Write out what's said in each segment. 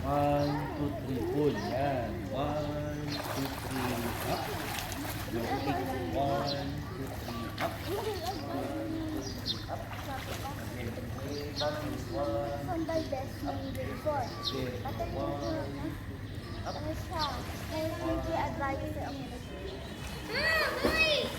1, 2, 3, pull. Yan. 1, 2, 3, up. Yung kick. 1, 2, 3, up. 1, 2, 3, up. Okay. Count is 1. From my best friend before. Okay. But then 1, up. ano siya, community advisor ako. Okay.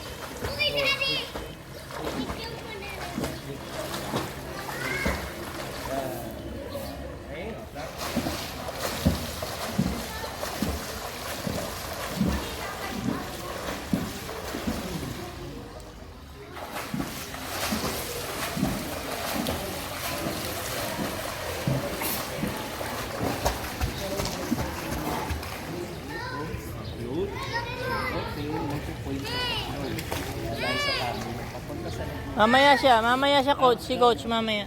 Upload. Okay, multi-point. Dahil sa camera, papunta sa Mamaya siya coach, si coach mamaya.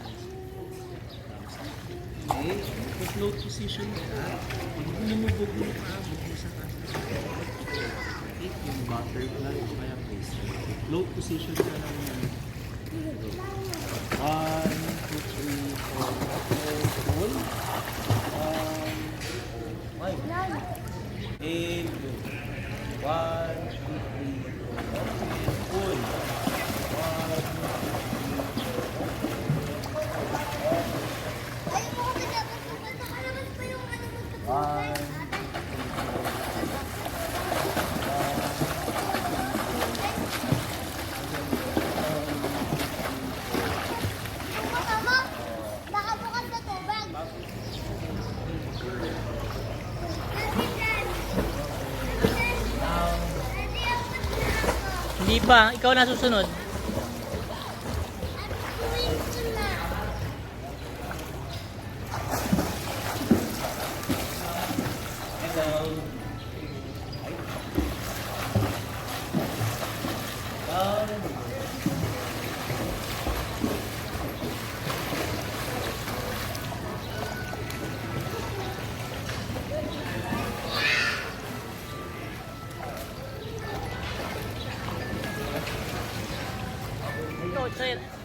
okay, float position ka. Pag lumubog mo ka, mo sa yung butterfly o kaya face. Float position ka lang yan. 1, 2, 3, 4, pull. 1, 5, 8, 1, 2, 3, pull. 1, 2, 3, 4, 1, Nakabukas na tubig. Hindi pa, ikaw na susunod. down. Down. Coach, sa'yo.